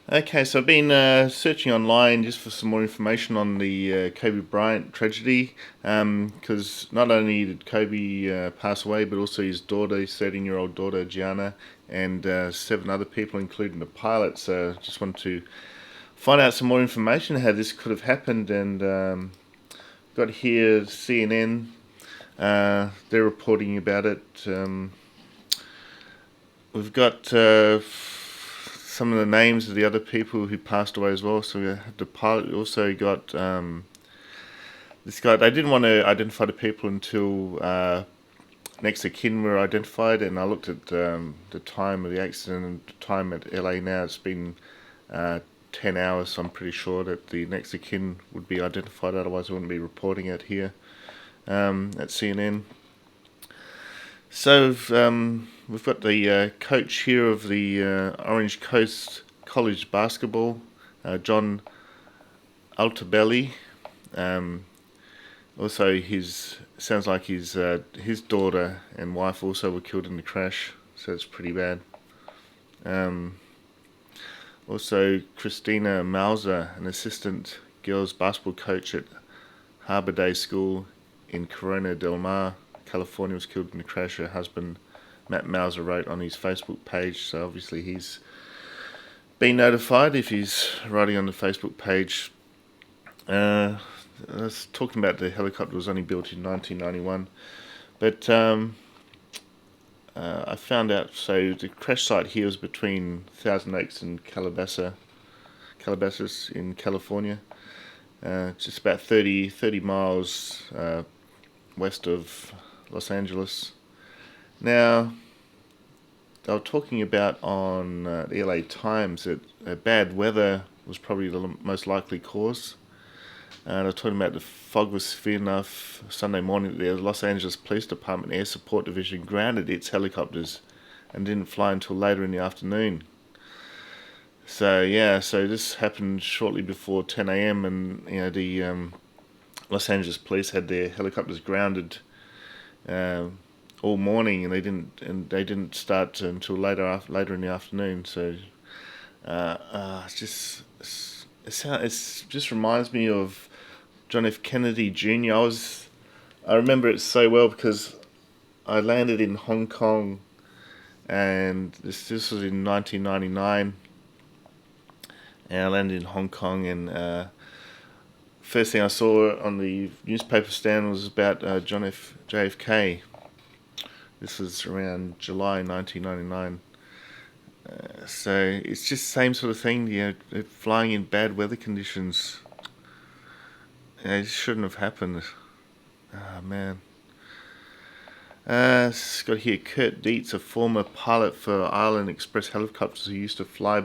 Okay, so I've been searching online just for some more information on the Kobe Bryant tragedy. Because not only did Kobe pass away, but also his daughter, his 13-year-old daughter, Gianna, and seven other people, including the pilot. So just wanted to find out some more information how this could have happened. And got here CNN. They're reporting about it. We've got some of the names of the other people who passed away as well. So we had the pilot. We also got this guy. They didn't want to identify the people until next of kin were identified, and I looked at the time of the accident and the time at LA now. It's been 10 hours, so I'm pretty sure that the next of kin would be identified. Otherwise, I wouldn't be reporting it here at CNN. So we've got the coach here of the Orange Coast College basketball, John Altobelli. Um, Also, his sounds like his daughter and wife also were killed in the crash, so it's pretty bad. Um, Also, Christina Mauser, an assistant girls basketball coach at Harbor Day School in Corona del Mar, California, was killed in the crash. Her husband, Matt Mauser, wrote on his Facebook page, so obviously he's been notified if he's writing on the Facebook page. I was talking about the helicopter was only built in 1991, but I found out, so the crash site here is between Thousand Oaks and Calabasas in California, just about 30 miles west of Los Angeles. Now, they were talking about on the LA Times that bad weather was probably the most likely cause. And I was talking about the fog was severe enough Sunday morning that the Los Angeles Police Department Air Support Division grounded its helicopters and didn't fly until later in the afternoon. So yeah, so this happened shortly before 10 a.m. and the Los Angeles Police had their helicopters grounded uh, all morning, and they didn't start until later in the afternoon. So it just reminds me of John F. Kennedy Jr. I remember it so well because I landed in Hong Kong, and this was in 1999. And I landed in Hong Kong, and first thing I saw on the newspaper stand was about JFK. This was around July 1999. So it's just the same sort of thing, flying in bad weather conditions. It shouldn't have happened. Oh, man. It's got here Kurt Deetz, a former pilot for Island Express helicopters who used to fly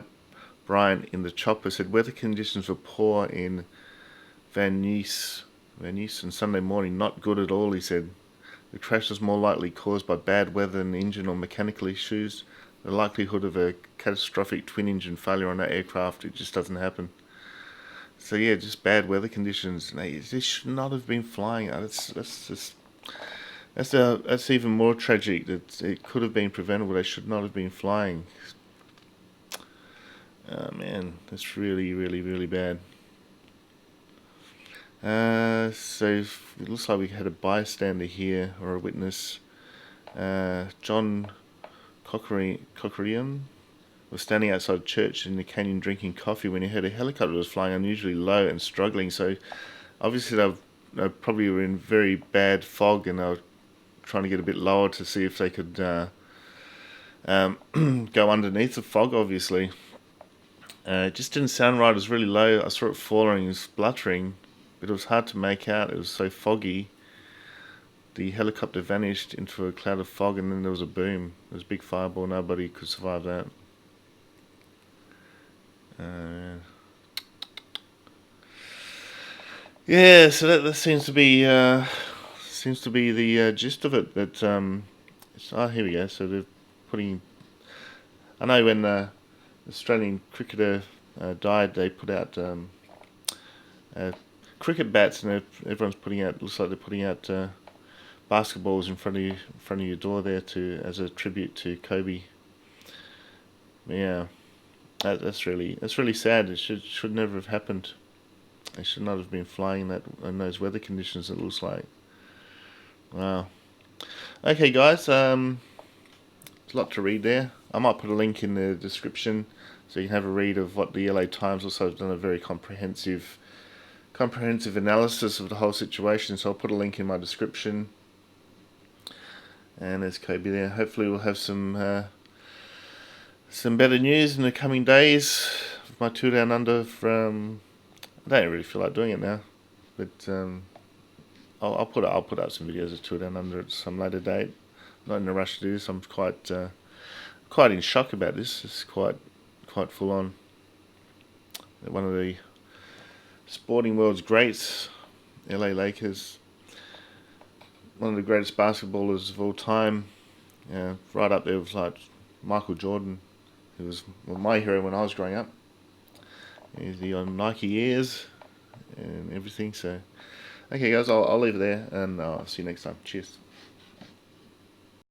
Bryant in the chopper, said weather conditions were poor in Van Nuys on Sunday morning. Not good at all, he said. The crash was more likely caused by bad weather than engine or mechanical issues. The likelihood of a catastrophic twin-engine failure on that aircraft, it just doesn't happen. So yeah, just bad weather conditions. They should not have been flying. That's even more tragic. That it could have been preventable. They should not have been flying. Oh man, that's really, really, really bad. So it looks like we had a bystander here or a witness. John Cochran was standing outside a church in the canyon drinking coffee when he heard a helicopter was flying unusually low and struggling. So obviously they probably were in very bad fog, and they were trying to get a bit lower to see if they could go underneath the fog, obviously. It just didn't sound right. It was really low. I saw it falling. It was spluttering, but it was hard to make out. It was so foggy. The helicopter vanished into a cloud of fog, and then there was a boom. There was a big fireball. Nobody could survive that. Yeah, so that seems to be the gist of it. That here we go. So they're putting. I know when Australian cricketer died, they put out cricket bats, and everyone's putting out. Looks like they're putting out basketballs in front of your door there to as a tribute to Kobe. Yeah. That's really sad. It should never have happened. They should not have been flying that in those weather conditions. It looks like. Wow. Okay, guys. There's a lot to read there. I might put a link in the description so you can have a read of what the LA Times also have done, a very comprehensive analysis of the whole situation. So I'll put a link in my description. And there's Kobe there. Hopefully we'll have some better news in the coming days of my tour down under. I don't really feel like doing it now, but I'll put out some videos of tour down under at some later date. Not in a rush to do this. I'm quite in shock about this. It's quite full on. One of the sporting world's greats, LA Lakers, one of the greatest basketballers of all time, right up there with like Michael Jordan, who was my hero when I was growing up. He's on Nike Airs and everything. So, okay, guys, I'll leave it there, and I'll see you next time. Cheers.